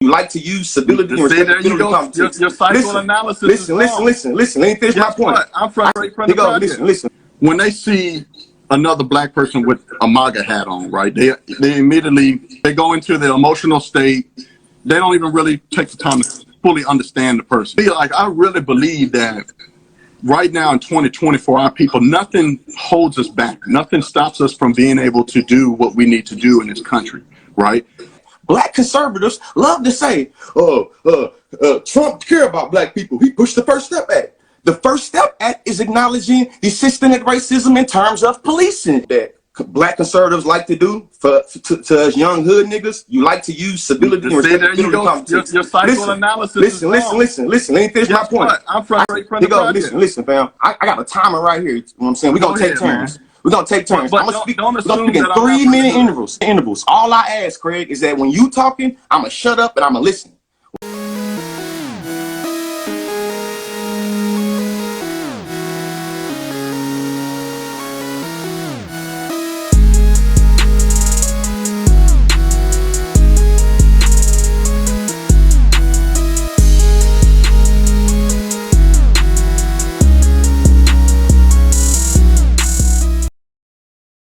You like to use civility and respectability politics. Your psychoanalysis. Listen. Let me finish my point. I'm frustrated from the project. Listen. When they see another black person with a MAGA hat on, right? They immediately go into the emotional state. They don't even really take the time to fully understand the person. Like, I really believe that right now in 2020 for our people, nothing holds us back. Nothing stops us from being able to do what we need to do in this country, right? Black conservatives love to say, Trump care about black people. He pushed the First Step Act. The First Step Act is acknowledging the systemic racism in terms of policing that black conservatives like to do to us young hood niggas. You like to use civility and respectability politics. Your psychoanalysis. Listen. Let me finish my point. I'm frustrated from the project. Listen, fam. I got a timer right here. You know what I'm saying? We're going to take turns. Man. We're going to take turns. But I'm going to speak in 3-minute intervals. All I ask, Craig, is that when you talking, I'm going to shut up and I'm going to listen.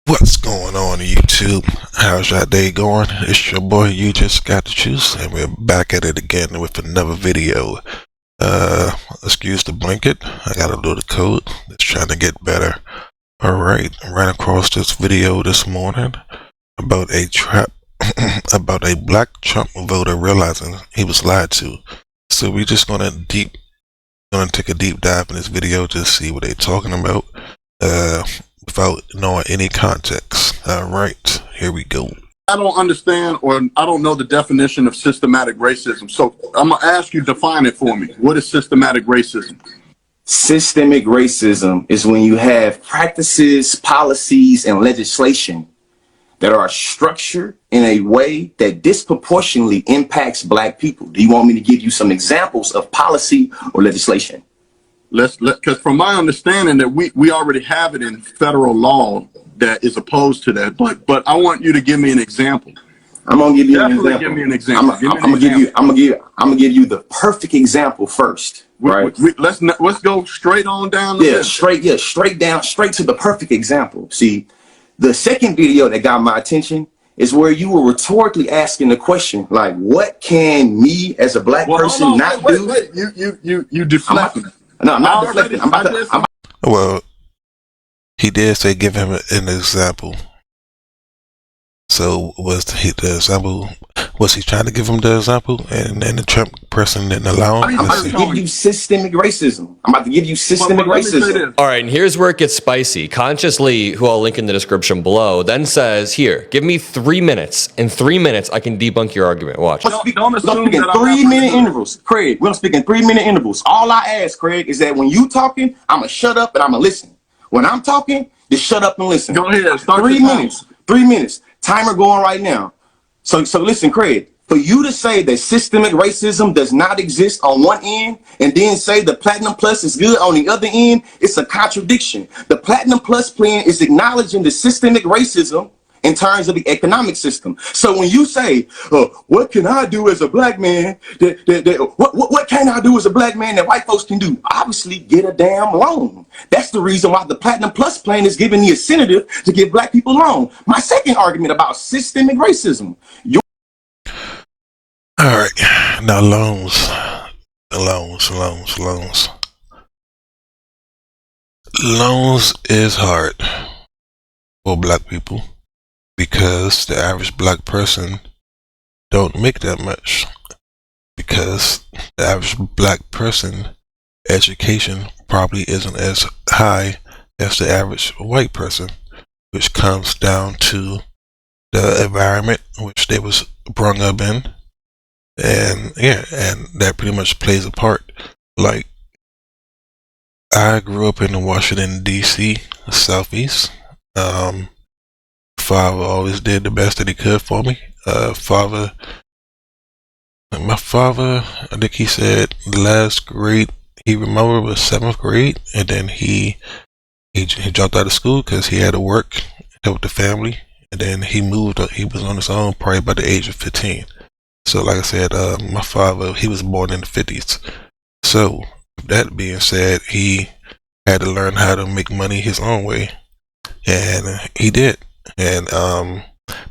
What's going on YouTube? How's your day going? It's your boy You Just Got the Juice, and we're back at it again with another video. Excuse the blanket, I got a little cold. It's trying to get better. Alright, I ran across this video this morning about about a black Trump voter realizing he was lied to. So we're just gonna take a deep dive in this video to see what they're talking about. Without knowing any context. Alright, here we go. I don't understand, or I don't know the definition of systematic racism. So I'm going to ask you to define it for me. What is systematic racism? Systemic racism is when you have practices, policies, and legislation that are structured in a way that disproportionately impacts black people. Do you want me to give you some examples of policy or legislation? Because from my understanding that we already have it in federal law that is opposed to that, but I want you to give me an example. I'm gonna give you an example. Give me an example. I'm gonna give you the perfect example first. Right. Let's go straight on down. Straight to the perfect example. See, the second video that got my attention is where you were rhetorically asking the question, like, what can me as a black person not do? You deflecting. No, I'm not deflecting. Well, he did say give him an example. So was he trying to give him the example, and the Trump person didn't allow him? I'm about to give you systemic racism. All right, and here's where it gets spicy. Conscious Lee, who I'll link in the description below, then says, here, give me 3 minutes. In 3 minutes, I can debunk your argument. Watch. We're going to speak in 3-minute intervals. Craig, we're going to speak in 3-minute intervals. All I ask, Craig, is that when you talking, I'm going to shut up and I'm going to listen. When I'm talking, just shut up and listen. Go ahead. Start 3 minutes. 3 minutes. Timer going right now. So listen, Craig, for you to say that systemic racism does not exist on one end and then say the Platinum Plus is good on the other end, it's a contradiction. The Platinum Plus plan is acknowledging the systemic racism in terms of the economic system. So when you say, what can I do as a black man? What can I do as a black man that white folks can do? Obviously, get a damn loan. That's the reason why the Platinum Plus plan is giving the incentive to give black people a loan. My second argument about systemic racism. All right, now loans. Loans is hard for black people, because the average black person don't make that much, because the average black person education probably isn't as high as the average white person, which comes down to the environment which they was brought up in, and that pretty much plays a part. Like, I grew up in the Washington DC Southeast. Father always did the best that he could for me. My father, I think he said the last grade he remembered was 7th grade, and then he dropped out of school because he had to work, help the family, and then he moved. He was on his own probably by the age of 15. So, like I said, my father, he was born in the 50s. So, that being said, he had to learn how to make money his own way, and he did, and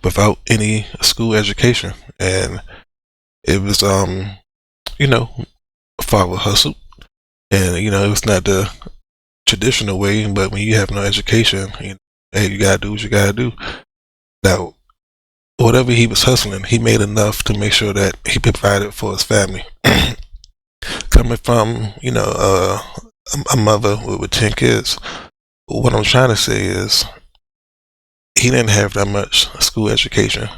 without any school education, and it was you know, father hustled, and it was not the traditional way, but when you have no education, hey, you gotta do what you gotta do. Now, whatever he was hustling, he made enough to make sure that he provided for his family. Coming from, a mother with 10 kids, what I'm trying to say is he didn't have that much school education.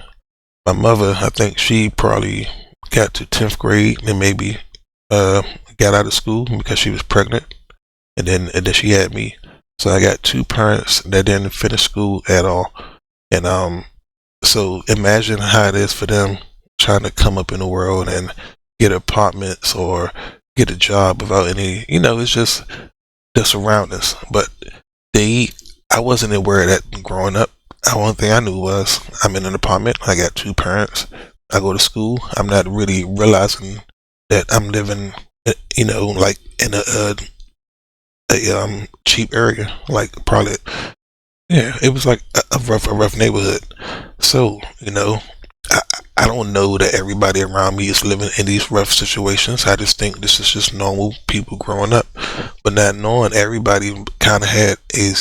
My mother, I think she probably got to 10th grade and maybe got out of school because she was pregnant, and then she had me. So I got two parents that didn't finish school at all, and so imagine how it is for them trying to come up in the world and get apartments or get a job without any, it's just the surroundings. But I wasn't aware of that growing up. The only thing I knew was I'm in an apartment. I got two parents. I go to school. I'm not really realizing that I'm living, like in a cheap area, like probably, yeah, it was like a rough neighborhood. So, I don't know that everybody around me is living in these rough situations. I just think this is just normal people growing up, but not knowing everybody kind of had a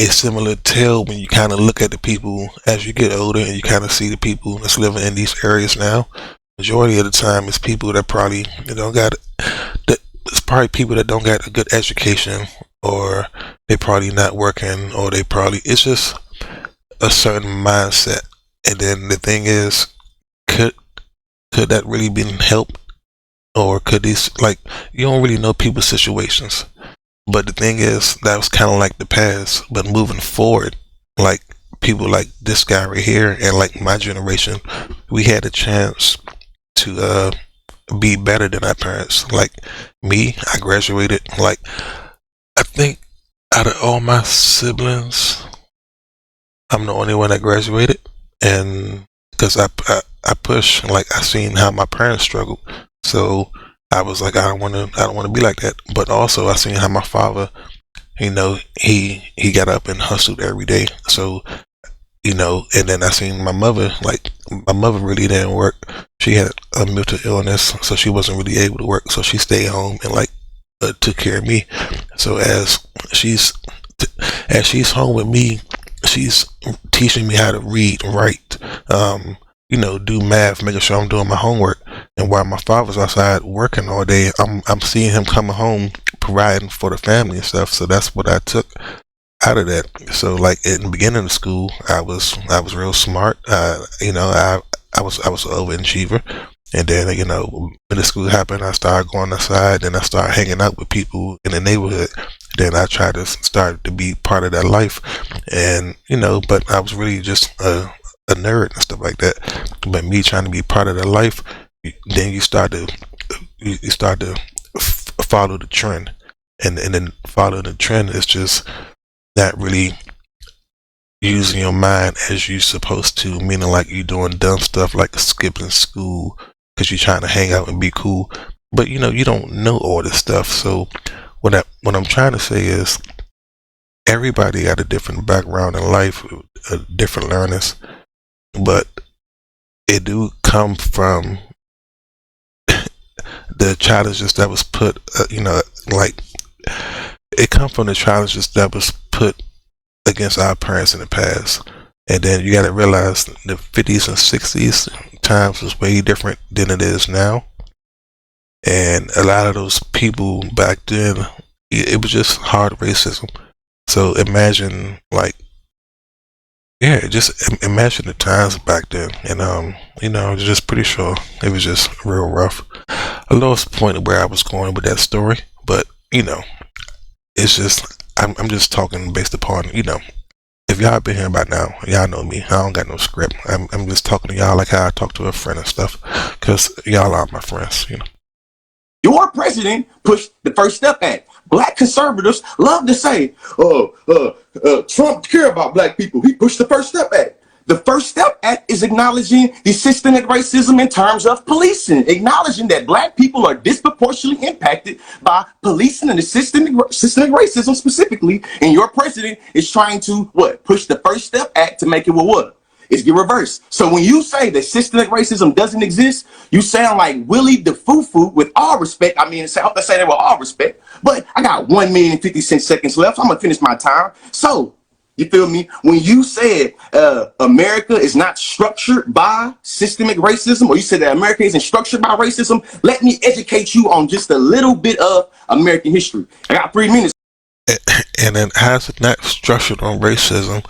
similar tale when you kind of look at the people as you get older and you kind of see the people that's living in these areas now. Majority of the time, it's people that probably it's probably people that don't got a good education, or they probably not working, or it's just a certain mindset. And then the thing is, could that really been helped, or could these, like, you don't really know people's situations. But the thing is, that was kind of like the past. But moving forward, like people like this guy right here, and like my generation, we had a chance to be better than our parents. Like me, I graduated. Like, I think out of all my siblings, I'm the only one that graduated, and because I push, like, I seen how my parents struggled, so I was like, I don't want to be like that. But also, I seen how my father, he got up and hustled every day. So, and then I seen my mother, like, my mother really didn't work. She had a mental illness, so she wasn't really able to work. So she stayed home and like took care of me. So as she's home with me, she's teaching me how to read and write, do math, making sure I'm doing my homework. And while my father's outside working all day, I'm seeing him coming home providing for the family and stuff. So that's what I took out of that. So like in the beginning of school, I was real smart. I was an overachiever. And then, when the school happened, I started going outside, and I started hanging out with people in the neighborhood. Then I tried to start to be part of that life. And, but I was really just a nerd and stuff like that. But me trying to be part of that life, then you start to follow the trend. And then following the trend is just not really using your mind as you're supposed to, meaning like you're doing dumb stuff like skipping school because you're trying to hang out and be cool, but you don't know all this stuff. So what I'm trying to say is, everybody got a different background in life, different learnings, but it do come from the challenges that was put, like it come from the challenges that was put against our parents in the past. And then you got to realize the 50s and 60s times was way different than it is now. And a lot of those people back then, it was just hard racism. So imagine, like, just imagine the times back then. And, just pretty sure it was just real rough. I lost the point of where I was going with that story, but, it's just, I'm just talking based upon, if y'all been here by now, y'all know me. I don't got no script. I'm just talking to y'all like how I talk to a friend and stuff, because y'all are my friends, Your president pushed the First Step Act. Black conservatives love to say, Trump care about black people. He pushed the First Step Act. The First Step Act is acknowledging the systemic racism in terms of policing, acknowledging that black people are disproportionately impacted by policing and the systemic racism specifically. And your president is trying to what? Push the First Step Act to make it what? It's get reversed. So when you say that systemic racism doesn't exist, you sound like Willie the Foo-Foo, with all respect. I mean, I hope I say that with all respect, but I got 1,050,000 seconds left. So I'm gonna finish my time. So you feel me? When you said America is not structured by systemic racism, or you said that America isn't structured by racism, let me educate you on just a little bit of American history. I got 3 minutes. And then how's it not structured on racism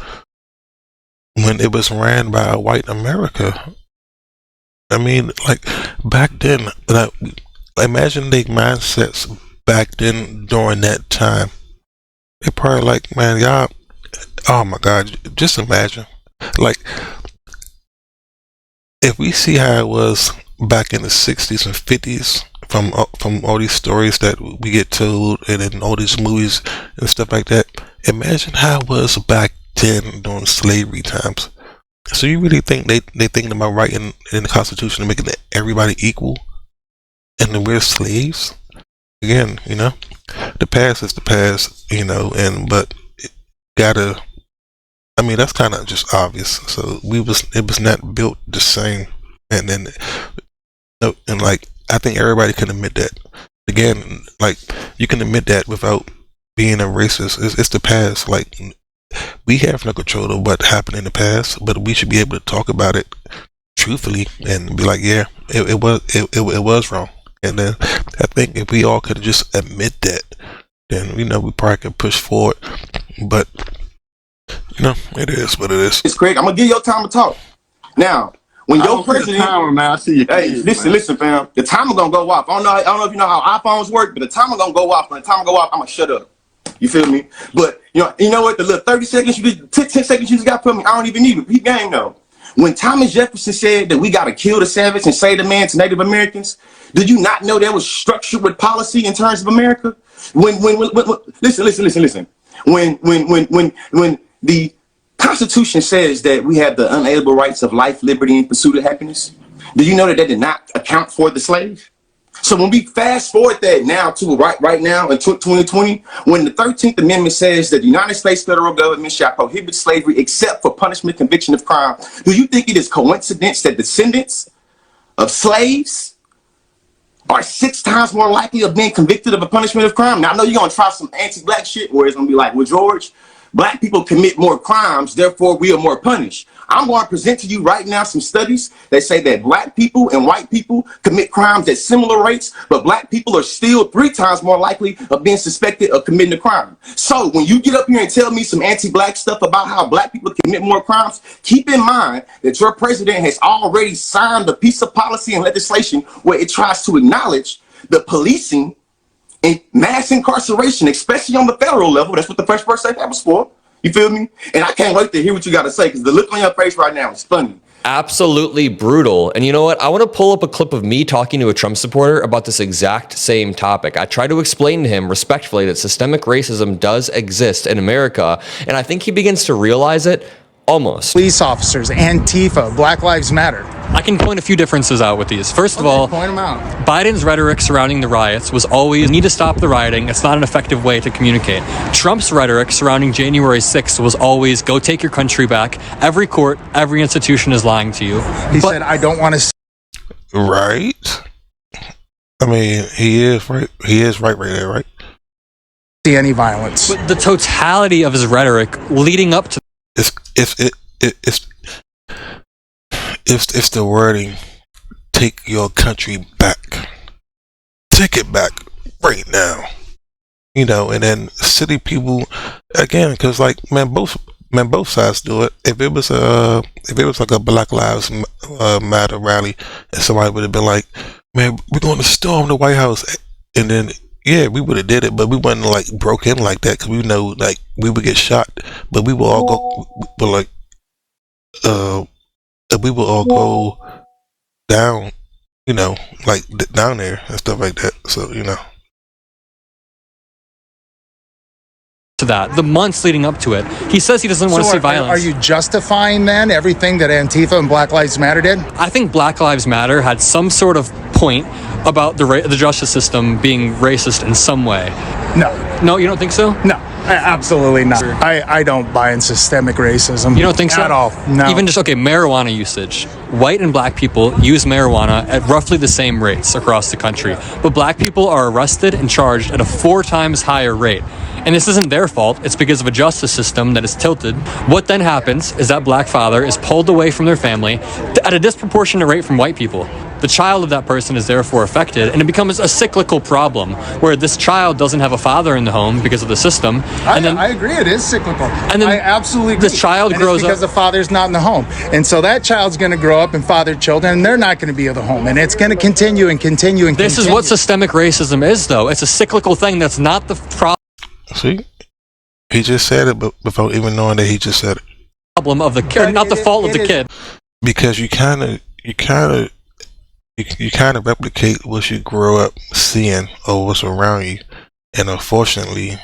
when it was ran by a white America? I mean, like back then, like, imagine the mindsets back then during that time. They're probably like, man, y'all, oh my God, just imagine. Like, if we see how it was back in the 60s and 50s from all these stories that we get told and in all these movies and stuff like that, imagine how it was back then during slavery times. So you really think they thinking about writing in the Constitution and making everybody equal, and then we're slaves? Again, you know, the past is the past, you know, but gotta, I mean, that's kind of just obvious. So it was not built the same, and then, and like, I think everybody can admit that. Again, like, you can admit that without being a racist. It's the past. Like, we have no control of what happened in the past, but we should be able to talk about it truthfully and be like, yeah, it was wrong. And then I think if we all could just admit that, then, you know, we probably could push forward. But, you know, it is what it is. It's Craig. I'm gonna give your time to talk. Now, when your president, man, I see you. hey, listen, fam. The timer gonna go off. I don't know if you know how iPhones work, but the timer gonna go off. When the timer go off, I'm gonna shut up. You feel me? But you know what? The little 30 seconds you just 10 seconds you just got to put me. I don't even need it. Peep game though. When Thomas Jefferson said that we gotta kill the savage and save the man to Native Americans, did you not know that was structured with policy in terms of America? When listen. When the Constitution says that we have the unalienable rights of life, liberty, and pursuit of happiness, do you know that did not account for the slave? So when we fast forward that now to right now in 2020, when the 13th Amendment says that the United States federal government shall prohibit slavery except for punishment, conviction of crime, do you think it is coincidence that descendants of slaves are 6 times more likely of being convicted of a punishment of crime? Now, I know you're going to try some anti-black shit where it's going to be like, well, George, black people commit more crimes, therefore we are more punished. I'm going to present to you right now some studies that say that black people and white people commit crimes at similar rates, but black people are still 3 times more likely of being suspected of committing a crime. So when you get up here and tell me some anti-black stuff about how black people commit more crimes, keep in mind that your president has already signed a piece of policy and legislation where it tries to acknowledge the policing and mass incarceration, especially on the federal level. That's what the First Birthday Act was for. You feel me? And I can't wait to hear what you got to say, because the look on your face right now is funny. Absolutely brutal. And you know what? I want to pull up a clip of me talking to a Trump supporter about this exact same topic. I try to explain to him respectfully that systemic racism does exist in America, and I think he begins to realize it. Almost. Police officers, Antifa, Black Lives Matter. I can point a few differences out with these. First of all, point them out. Biden's rhetoric surrounding the riots was always, need to stop the rioting. It's not an effective way to communicate. Trump's rhetoric surrounding January 6th was always, go take your country back. Every court, every institution is lying to you. He said, I don't want to. Right? I mean, he is right. He is right there, right? See any violence. But the totality of his rhetoric leading up to It's the wording, take your country back. Take it back right now. You know, and then city people, again, because like, both sides do it. If it was like a Black Lives Matter rally, and somebody would have been like, man, we're going to storm the White House, and then, yeah, we would have did it, but we wouldn't like broke in like that, because we know like we would get shot, but we will all go down, you know, like down there and stuff like that. So, you know. to that, the months leading up to it. He says he doesn't want to see violence. Are you justifying then everything that Antifa and Black Lives Matter did? I think Black Lives Matter had some sort of point about the justice system being racist in some way. No, You don't think so? no, absolutely not. I don't buy in systemic racism. You don't think so? At all. No. Even just, marijuana usage. White and black people use marijuana at roughly the same rates across the country. But black people are arrested and charged at a 4 times higher rate. And this isn't their fault. It's because of a justice system that is tilted. What then happens is that black father is pulled away from their family at a disproportionate rate from white people. The child of that person is therefore affected, and it becomes a cyclical problem where this child doesn't have a father in the home because of the system. And then I agree, it is cyclical. And then I absolutely agree. this child And grows it's because up- the father's not in the home. And so that child's going to grow up and father children, and they're not going to be in the home. And it's going to continue and continue and this continue. is what systemic racism is, though. It's a cyclical thing that's not the See, he just said it, but without even knowing that he just said it. problem of the kid, not the fault of the kid. Because you kind of replicate what you grow up seeing or what's around you, and unfortunately,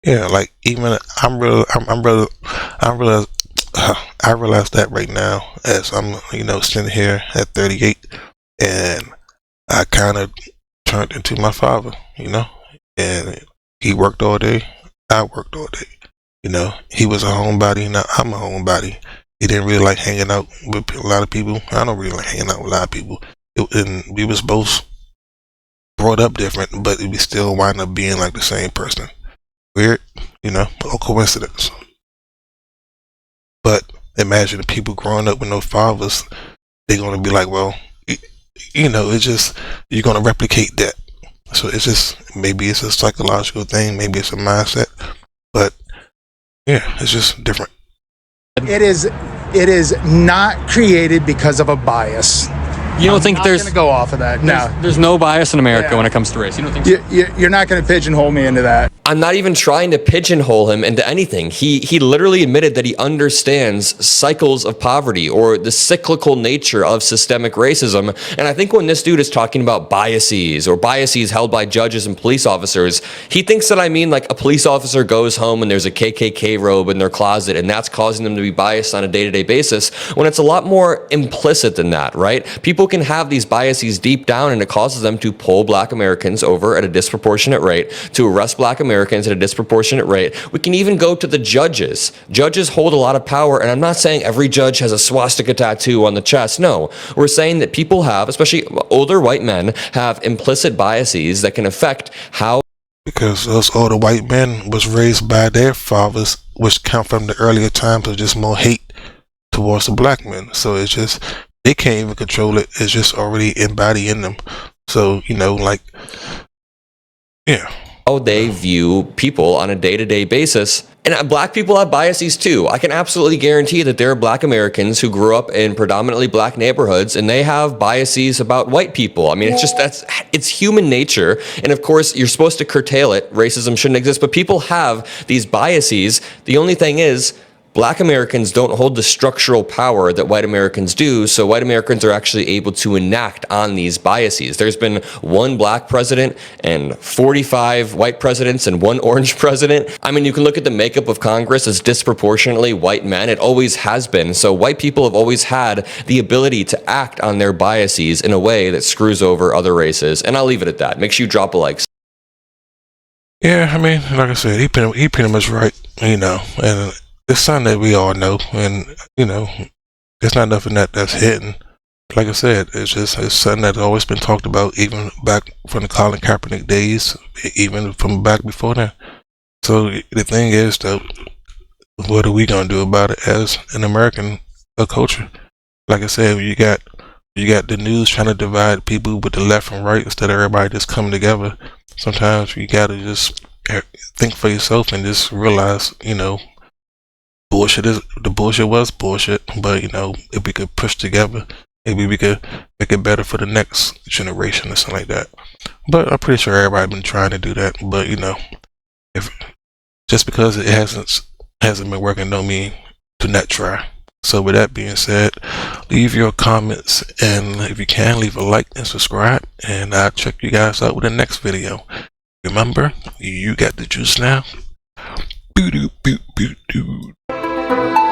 like even I realize that right now as I'm sitting here at 38, and I kind of turned into my father, and he worked all day, I worked all day, he was a homebody, now I'm a homebody. He didn't really like hanging out with a lot of people. I don't really like hanging out with a lot of people. And we was both brought up different, but we still wind up being like the same person. Weird, a coincidence. But imagine the people growing up with no fathers, they're going to be like, well, it's just, you're going to replicate that. So it's just, maybe it's a psychological thing, maybe it's a mindset, but yeah, it's just different. It is not created because of a bias. You don't think I'm there's going to go off of that. No. there's no bias in America Yeah. when it comes to race. You don't think so? You're not going to pigeonhole me into that. I'm not even trying to pigeonhole him into anything. He literally admitted that he understands cycles of poverty or the cyclical nature of systemic racism. And I think when this dude is talking about biases or biases held by judges and police officers, he thinks that I mean like a police officer goes home and there's a KKK robe in their closet and that's causing them to be biased on a day-to-day basis, when it's a lot more implicit than that, right? People can have these biases deep down and it causes them to pull black Americans over at a disproportionate rate, to arrest black Americans at a disproportionate rate. We can even go to the judges. Judges hold a lot of power, and I'm not saying every judge has a swastika tattoo on the chest. No, we're saying that people have, especially older white men, have implicit biases that can affect how. Because those older white men was raised by their fathers, which come from the earlier times of just more hate towards the black men. So it's just, they can't even control it. It's just already embodied in them. So, yeah. how they view people on a day-to-day basis. And black people have biases too. I can absolutely guarantee that there are black Americans who grew up in predominantly black neighborhoods and they have biases about white people. I mean, it's human nature. And of course, you're supposed to curtail it. Racism shouldn't exist, but people have these biases. The only thing is, black Americans don't hold the structural power that white Americans do, so white Americans are actually able to enact on these biases. There's been one black president and 45 white presidents and one orange president. I mean, you can look at the makeup of Congress as disproportionately white men. It always has been. So white people have always had the ability to act on their biases in a way that screws over other races. And I'll leave it at that. Make sure you drop a like. Yeah, I mean, like I said, he pretty much right, and it's something that we all know, and there's not nothing that's hidden. Like I said, it's something that's always been talked about, even back from the Colin Kaepernick days, even from back before that. So the thing is, though, what are we gonna do about it as an American culture? Like I said, you got the news trying to divide people with the left and right instead of everybody just coming together. Sometimes you gotta just think for yourself and just realize, the bullshit was bullshit, but if we could push together, maybe we could make it better for the next generation or something like that. But I'm pretty sure everybody been trying to do that. But if just because it hasn't been working, don't mean to not try. So with that being said, leave your comments, and if you can, leave a like and subscribe, and I'll check you guys out with the next video. Remember, you got the juice now. Boo doo boo boo doo.